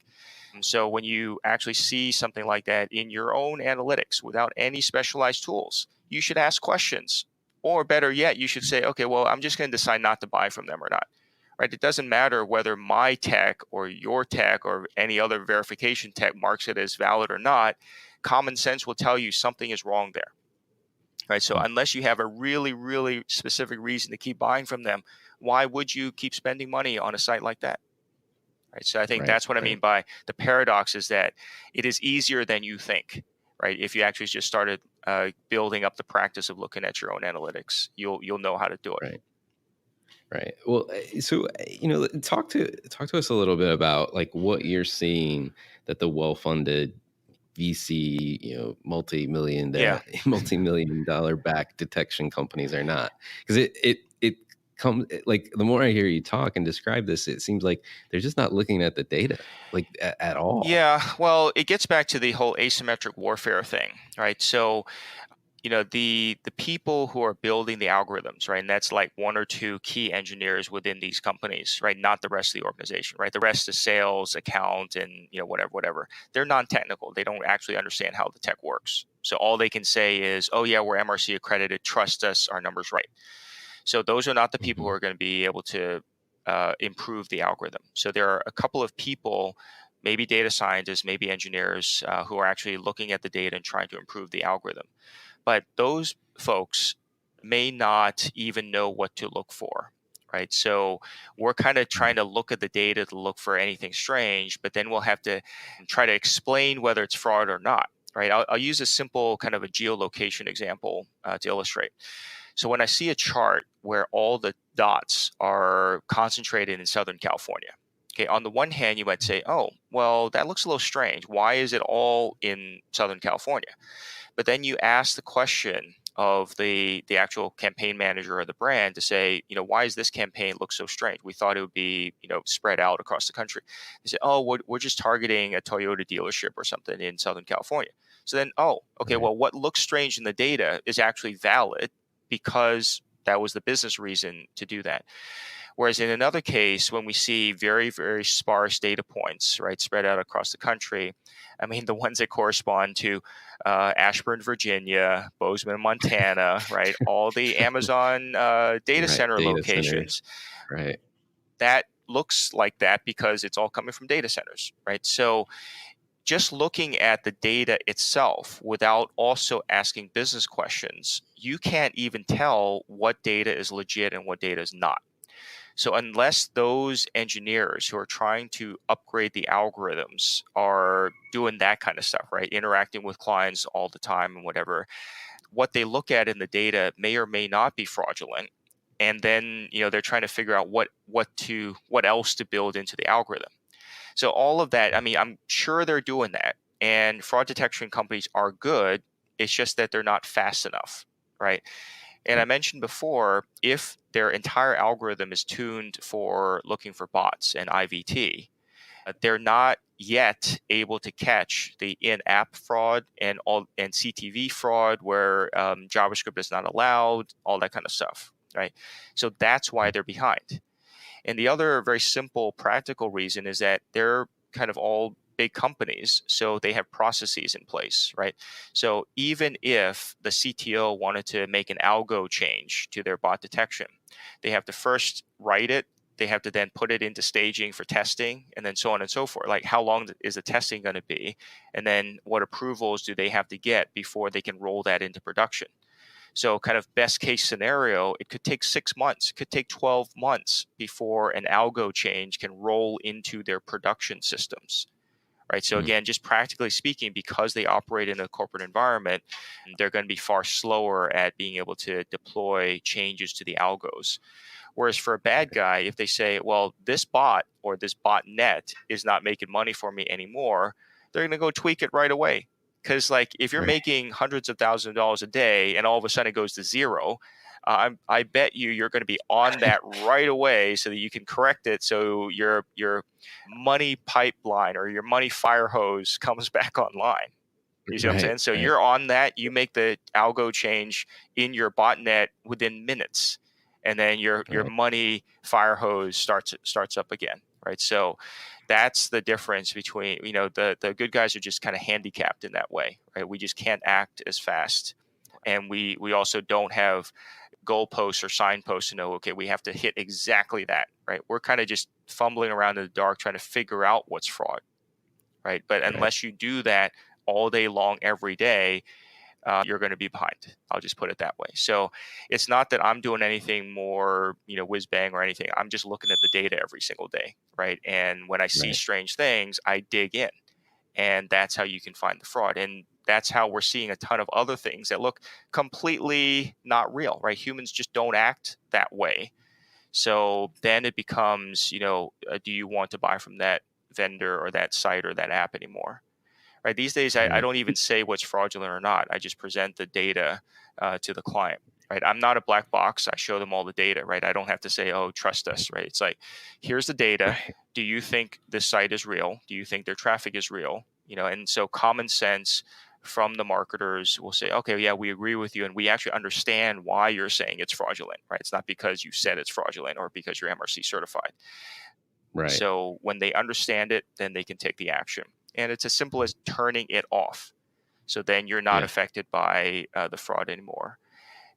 And so when you actually see something like that in your own analytics without any specialized tools, you should ask questions. Or better yet, you should say, okay, well, I'm just going to decide not to buy from them or not. Right? It doesn't matter whether my tech or your tech or any other verification tech marks it as valid or not. Common sense will tell you something is wrong there. Right. So unless you have a really, really specific reason to keep buying from them, why would you keep spending money on a site like that? Right. So I think Right. that's what I mean by the paradox, is that it is easier than you think. Right. If you actually just started building up the practice of looking at your own analytics, you'll know how to do it. Right. Right. Well, so talk to us a little bit about like what you're seeing that the well-funded VC, Yeah. multi-million dollar back detection companies are not, because it comes like the more I hear you talk and describe this, it seems like they're just not looking at the data like at all. Yeah. Well, it gets back to the whole asymmetric warfare thing, right? So the people who are building the algorithms, right, and that's like one or two key engineers within these companies, right, not the rest of the organization, right? The rest is sales, account, and whatever. They're non-technical. They don't actually understand how the tech works. So all they can say is, oh yeah, we're MRC accredited, trust us, our number's right. So those are not the people who are going to be able to improve the algorithm. So there are a couple of people, maybe data scientists, maybe engineers, who are actually looking at the data and trying to improve the algorithm. But those folks may not even know what to look for, right? So we're kind of trying to look at the data to look for anything strange, but then we'll have to try to explain whether it's fraud or not, right? I'll use a simple kind of a geolocation example to illustrate. So when I see a chart where all the dots are concentrated in Southern California, okay, on the one hand, you might say, oh, well, that looks a little strange. Why is it all in Southern California? But then you ask the question of the actual campaign manager or the brand to say, why does this campaign look so strange? We thought it would be, spread out across the country. They say, oh, we're just targeting a Toyota dealership or something in Southern California. So then, oh, okay, well, what looks strange in the data is actually valid because that was the business reason to do that. Whereas in another case, when we see very, very sparse data points, right, spread out across the country, I mean, the ones that correspond to Ashburn, Virginia, Bozeman, Montana, right, all the Amazon data center Data locations, centers. Right. that looks like that because it's all coming from data centers, right? So just looking at the data itself without also asking business questions, you can't even tell what data is legit and what data is not. So unless those engineers who are trying to upgrade the algorithms are doing that kind of stuff, right, interacting with clients all the time and whatever, what they look at in the data may or may not be fraudulent. And then, they're trying to figure out what else to build into the algorithm. So all of that, I mean, I'm sure they're doing that. And fraud detection companies are good. It's just that they're not fast enough, right? And I mentioned before, if their entire algorithm is tuned for looking for bots and IVT, they're not yet able to catch the in-app fraud and CTV fraud where JavaScript is not allowed, all that kind of stuff, right? So that's why they're behind. And the other very simple practical reason is that they're kind of all big companies, so they have processes in place, right? So even if the CTO wanted to make an algo change to their bot detection, they have to first write it, They have to then put it into staging for testing, and then so on and so forth. Like, how long is the testing going to be? And then what approvals do they have to get before they can roll that into production? So kind of best case scenario, it could take 6 months, it could take 12 months before an algo change can roll into their production systems. Right. So again, just practically speaking, because they operate in a corporate environment, they're going to be far slower at being able to deploy changes to the algos. Whereas for a bad guy, if they say, well, this bot or this botnet is not making money for me anymore, they're going to go tweak it right away. Because like if you're making hundreds of thousands of dollars a day and all of a sudden it goes to zero, I bet you're going to be on that right away so that you can correct it. So your money pipeline or your money fire hose comes back online. You see what I'm saying? So you're on that. You make the algo change in your botnet within minutes, and then your money fire hose starts up again. Right. So that's the difference between, the good guys are just kind of handicapped in that way. Right. We just can't act as fast, and we also don't have goalposts or signposts to know, okay, we have to hit exactly that, right? We're kind of just fumbling around in the dark trying to figure out what's fraud, right? But unless you do that all day long, every day, you're going to be behind. I'll just put it that way. So it's not that I'm doing anything more, whiz bang or anything. I'm just looking at the data every single day, right? And when I see strange things, I dig in, and that's how you can find the fraud. And that's how we're seeing a ton of other things that look completely not real, right? Humans just don't act that way. So then it becomes, do you want to buy from that vendor or that site or that app anymore? Right? These days, I don't even say what's fraudulent or not. I just present the data to the client. Right? I'm not a black box. I show them all the data. Right? I don't have to say, "Oh, trust us." Right? It's like, here's the data. Do you think this site is real? Do you think their traffic is real? And so common sense from the marketers will say, "Okay, yeah, we agree with you, and we actually understand why you're saying it's fraudulent." Right? It's not because you said it's fraudulent or because you're MRC certified. Right. So when they understand it, then they can take the action. And it's as simple as turning it off. So then you're not affected by the fraud anymore.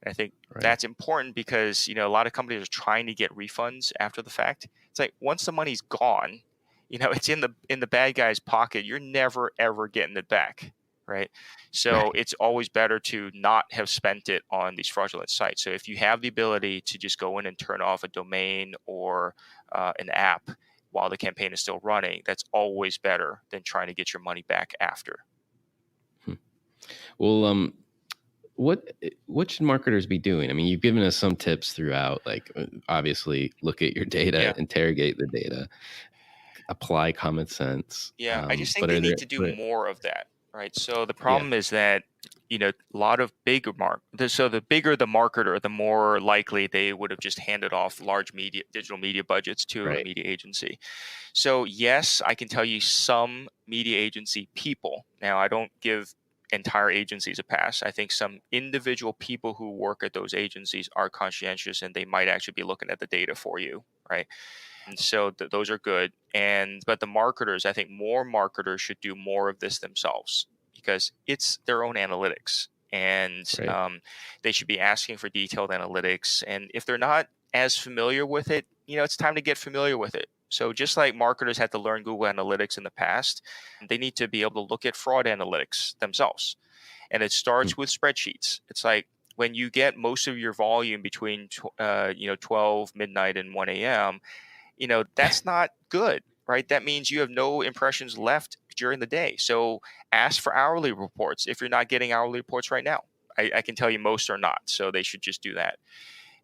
And I think that's important because, a lot of companies are trying to get refunds after the fact. It's like once the money's gone, it's in the bad guy's pocket. You're never, ever getting it back. Right. So it's always better to not have spent it on these fraudulent sites. So if you have the ability to just go in and turn off a domain or an app while the campaign is still running, that's always better than trying to get your money back after. Well, what should marketers be doing? I mean, you've given us some tips throughout, like obviously look at your data, interrogate the data, apply common sense. I just think they need to do more of that, right? So the problem is that, a lot of bigger so the bigger the marketer, the more likely they would have just handed off large digital media budgets to a media agency. So yes, I can tell you some media agency people. Now, I don't give entire agencies a pass. I think some individual people who work at those agencies are conscientious, and they might actually be looking at the data for you, right? And so those are good. But the marketers, I think more marketers should do more of this themselves because it's their own analytics, and they should be asking for detailed analytics. And if they're not as familiar with it, it's time to get familiar with it. So just like marketers had to learn Google Analytics in the past, they need to be able to look at fraud analytics themselves. And it starts with spreadsheets. It's like when you get most of your volume between 12 midnight and 1 a.m., that's not good, right? That means you have no impressions left during the day. So ask for hourly reports if you're not getting hourly reports right now. I can tell you most are not, so they should just do that.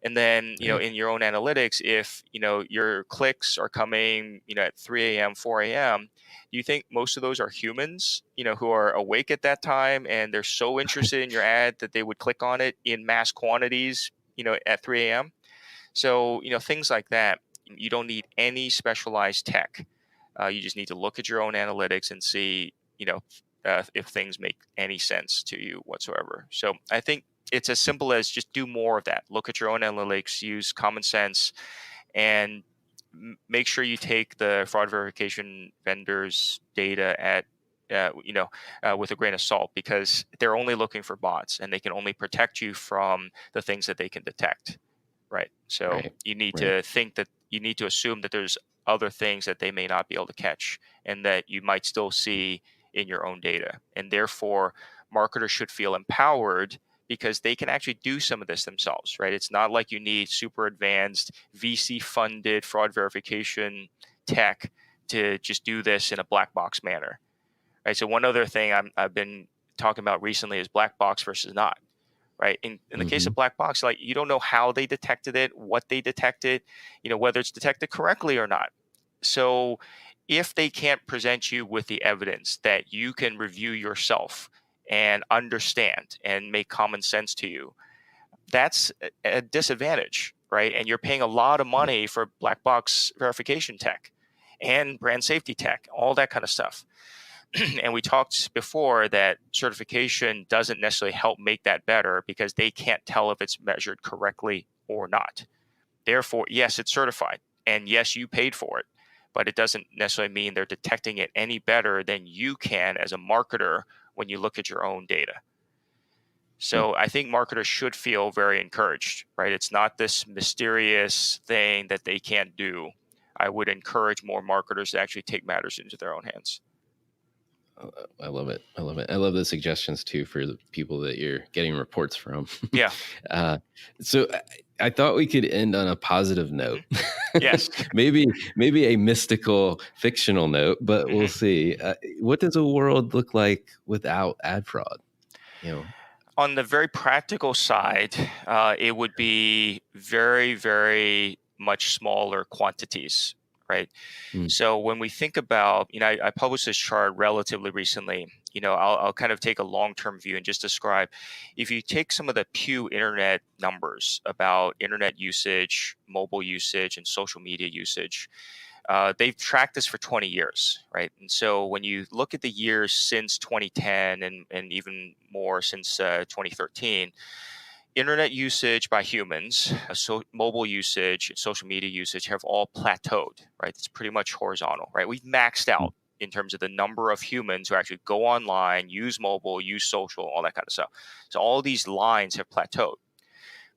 And then, in your own analytics, if, your clicks are coming, at 3 a.m., 4 a.m., do you think most of those are humans, who are awake at that time and they're so interested in your ad that they would click on it in mass quantities, at 3 a.m.? So, things like that. You don't need any specialized tech. You just need to look at your own analytics and see, if things make any sense to you whatsoever. So I think it's as simple as just do more of that. Look at your own analytics, use common sense, and make sure you take the fraud verification vendors' data at with a grain of salt, because they're only looking for bots and they can only protect you from the things that they can detect. right? So Right. you need Right. to assume that there's other things that they may not be able to catch and that you might still see in your own data. And therefore, marketers should feel empowered because they can actually do some of this themselves, right? It's not like you need super advanced VC funded fraud verification tech to just do this in a black box manner, right? So one other thing I've been talking about recently is black box versus not, right? In the case Mm-hmm. of black box, like you don't know how they detected it, what they detected, whether it's detected correctly or not. So if they can't present you with the evidence that you can review yourself and understand and make common sense to you, that's a disadvantage, right? And you're paying a lot of money for black box verification tech and brand safety tech, all that kind of stuff. And we talked before that certification doesn't necessarily help make that better because they can't tell if it's measured correctly or not. Therefore, yes, it's certified, and yes, you paid for it, but it doesn't necessarily mean they're detecting it any better than you can as a marketer when you look at your own data. So I think marketers should feel very encouraged, right? It's not this mysterious thing that they can't do. I would encourage more marketers to actually take matters into their own hands. I love it. I love it. I love the suggestions too for the people that you're getting reports from. Yeah. uh, so I thought we could end on a positive note. Yes. maybe a mystical, fictional note, but we'll see. What does a world look like without ad fraud? On the very practical side, it would be very, very much smaller quantities, right? Mm, So when we think about, I published this chart relatively recently. I'll kind of take a long-term view and just describe, if you take some of the Pew Internet numbers about internet usage, mobile usage, and social media usage, they've tracked this for 20 years, right? And so when you look at the years since 2010 and even more since 2013, internet usage by humans, so mobile usage, and social media usage have all plateaued, right? It's pretty much horizontal, right? We've maxed mm, out in terms of the number of humans who actually go online, use mobile, use social, all that kind of stuff. So all these lines have plateaued.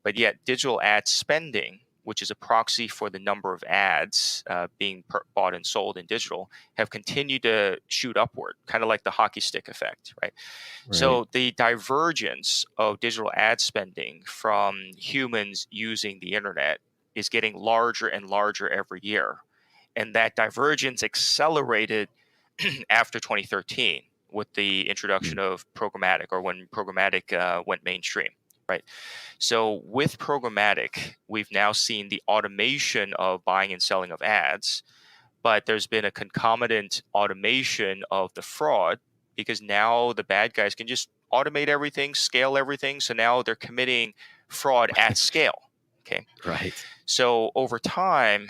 But yet, digital ad spending, which is a proxy for the number of ads being bought and sold in digital, have continued to shoot upward, kind of like the hockey stick effect, right? right. So the divergence of digital ad spending from humans using the internet is getting larger and larger every year. And that divergence accelerated after 2013 with the introduction Mm, of programmatic, or when programmatic went mainstream, right? So with programmatic, we've now seen the automation of buying and selling of ads, but there's been a concomitant automation of the fraud because now the bad guys can just automate everything, scale everything. So now they're committing fraud at scale. Okay. right. So over time,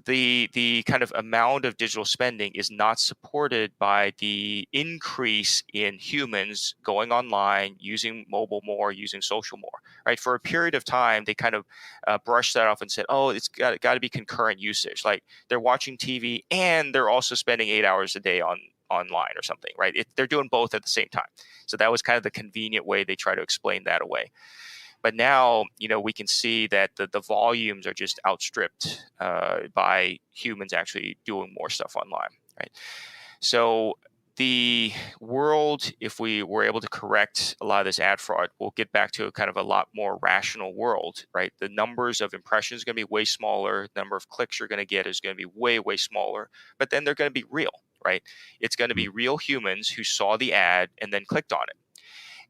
the kind of amount of digital spending is not supported by the increase in humans going online, using mobile more, using social more. Right. For a period of time, they kind of brushed that off and said, "Oh, it's got to be concurrent usage. Like they're watching TV and they're also spending 8 hours a day online or something." Right. They're doing both at the same time. So that was kind of the convenient way they try to explain that away. But now, we can see that the volumes are just outstripped by humans actually doing more stuff online, right? So the world, if we were able to correct a lot of this ad fraud, we'll get back to a kind of a lot more rational world, right? The numbers of impressions are going to be way smaller. The number of clicks you're going to get is going to be way, way smaller. But then they're going to be real, right? It's going to be real humans who saw the ad and then clicked on it.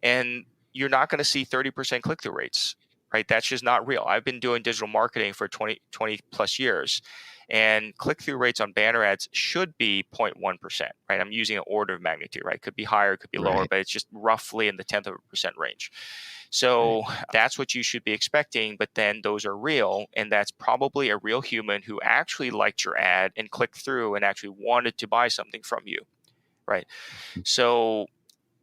And you're not going to see 30% click-through rates, right? That's just not real. I've been doing digital marketing for 20 plus years, and click-through rates on banner ads should be 0.1%, right? I'm using an order of magnitude, right? Could be higher, could be lower, Right. but it's just roughly in the 10th of a percent range. So that's what you should be expecting, but then those are real, and that's probably a real human who actually liked your ad and clicked through and actually wanted to buy something from you, right? So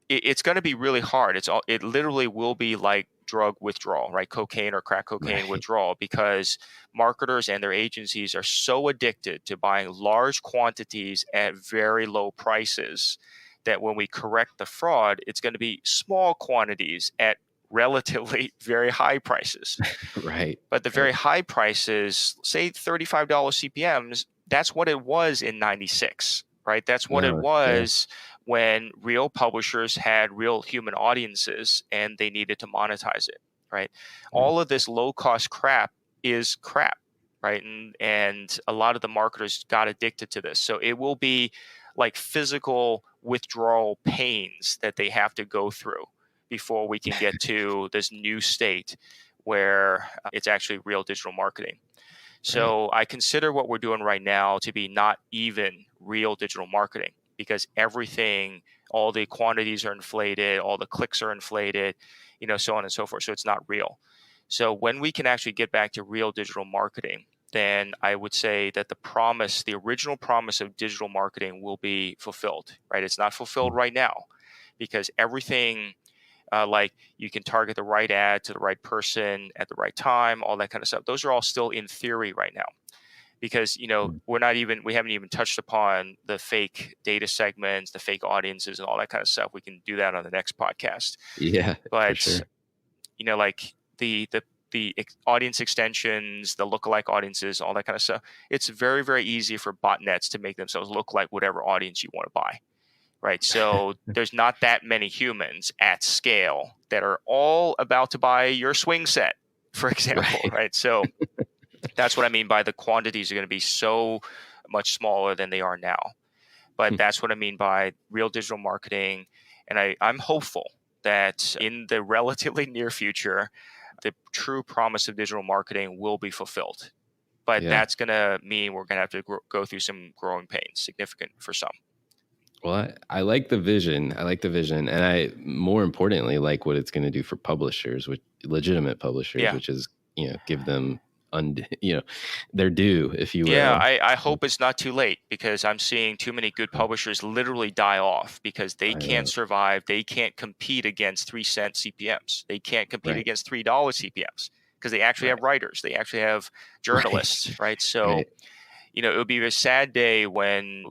it's going to be really hard. It literally will be like drug withdrawal, right? Cocaine or crack cocaine Right. withdrawal, because marketers and their agencies are so addicted to buying large quantities at very low prices that when we correct the fraud, it's going to be small quantities at relatively very high prices. Right. But the very high prices, say $35 CPMs, that's what it was in 96, right? That's what it was when real publishers had real human audiences and they needed to monetize it, right? All of this low-cost crap is crap, right? And a lot of the marketers got addicted to this. So it will be like physical withdrawal pains that they have to go through before we can get to this new state where it's actually real digital marketing. So I consider what we're doing right now to be not even real digital marketing, because everything, all the quantities are inflated, all the clicks are inflated, so on and so forth. So it's not real. So when we can actually get back to real digital marketing, then I would say that the original promise of digital marketing will be fulfilled, right? It's not fulfilled right now because everything, like you can target the right ad to the right person at the right time, all that kind of stuff. Those are all still in theory right now, because we haven't even touched upon the fake data segments, the fake audiences, and all that kind of stuff. We can do that on the next podcast. Yeah, but for sure. Like the audience extensions, the lookalike audiences, all that kind of stuff. It's very, very easy for botnets to make themselves look like whatever audience you want to buy. Right. So there's not that many humans at scale that are all about to buy your swing set, for example. Right. So that's what I mean by the quantities are going to be so much smaller than they are now. But that's what I mean by real digital marketing. And I'm hopeful that in the relatively near future, the true promise of digital marketing will be fulfilled. But that's going to mean we're going to have to go through some growing pains, significant for some. Well, I like the vision. And I, more importantly, like what it's going to do for publishers, legitimate publishers, which is, give them, their due, if you will. Yeah, I hope it's not too late, because I'm seeing too many good publishers literally die off because they can't survive. They can't compete against 3-cent CPMs. They can't compete against $3 CPMs because they actually have writers. They actually have journalists, right? So, it would be a sad day when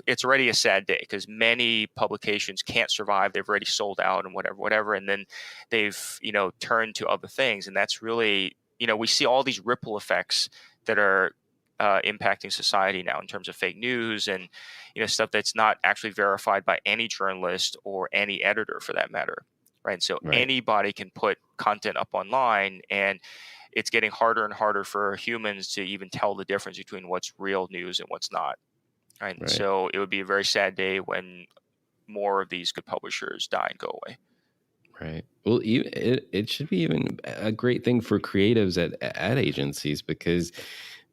it's already a sad day because many publications can't survive. They've already sold out and whatever. And then they've, turned to other things. And that's really, we see all these ripple effects that are impacting society now in terms of fake news and, stuff that's not actually verified by any journalist or any editor for that matter. Right. So anybody can put content up online, and it's getting harder and harder for humans to even tell the difference between what's real news and what's not. Right. So it would be a very sad day when more of these good publishers die and go away. Right. Well, it should be even a great thing for creatives at ad agencies, because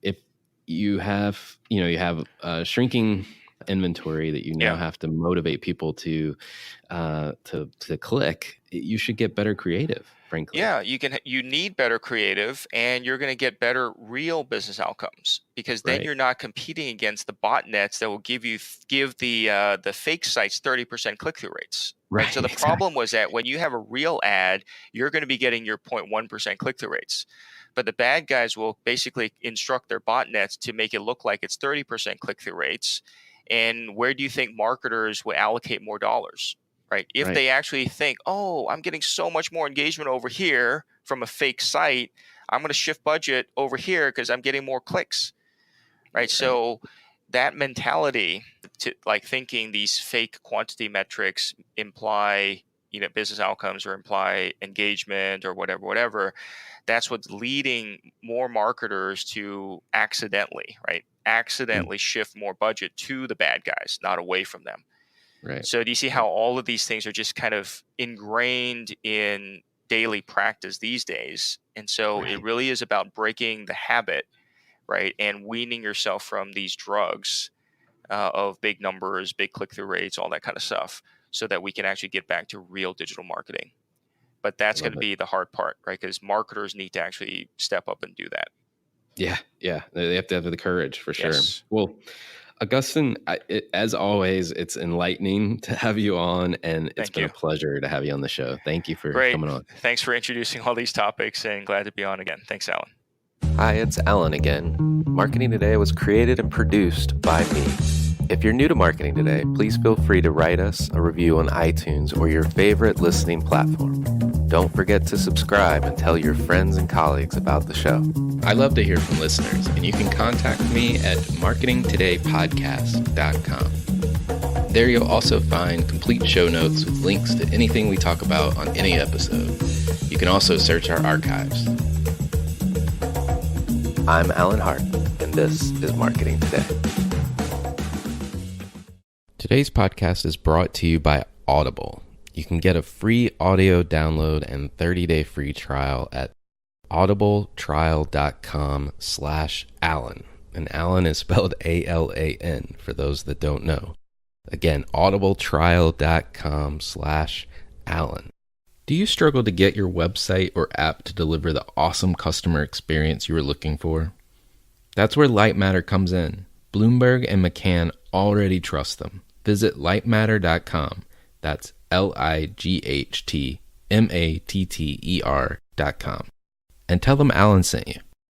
if you have, a shrinking inventory that you now have to motivate people to click, you should get better creative, frankly. Yeah, you need better creative, and you're going to get better real business outcomes, because then you're not competing against the botnets that will give the fake sites 30% click-through rates. Right. So the problem was that when you have a real ad, you're going to be getting your 0.1% click-through rates. But the bad guys will basically instruct their botnets to make it look like it's 30% click-through rates. And where do you think marketers will allocate more dollars? Right. If they actually think, oh, I'm getting so much more engagement over here from a fake site, I'm going to shift budget over here because I'm getting more clicks. Right. So that mentality, to like thinking these fake quantity metrics imply, business outcomes or imply engagement or whatever, that's what's leading more marketers to accidentally shift more budget to the bad guys, not away from them. Right. So do you see how all of these things are just kind of ingrained in daily practice these days? And so it really is about breaking the habit, right, and weaning yourself from these drugs of big numbers, big click-through rates, all that kind of stuff, so that we can actually get back to real digital marketing. But that's going to be the hard part, right? Because marketers need to actually step up and do that. Yeah. They have to have the courage, for sure. Yes. Well, Augustine, as always, it's enlightening to have you on, and it's been a pleasure to have you on the show. Thank you for coming on. Thanks for introducing all these topics, and glad to be on again. Thanks, Alan. Hi, it's Alan again. Marketing Today was created and produced by me. If you're new to Marketing Today, please feel free to write us a review on iTunes or your favorite listening platform. Don't forget to subscribe and tell your friends and colleagues about the show. I love to hear from listeners, and you can contact me at marketingtodaypodcast.com. There you'll also find complete show notes with links to anything we talk about on any episode. You can also search our archives. I'm Alan Hart, and this is Marketing Today. Today's podcast is brought to you by Audible. You can get a free audio download and 30-day free trial at audibletrial.com/Alan. And Alan is spelled A-L-A-N for those that don't know. Again, audibletrial.com/Alan. Do you struggle to get your website or app to deliver the awesome customer experience you were looking for? That's where Lightmatter comes in. Bloomberg and McCann already trust them. Visit lightmatter.com. That's lightmatter.com. And tell them Alan sent you.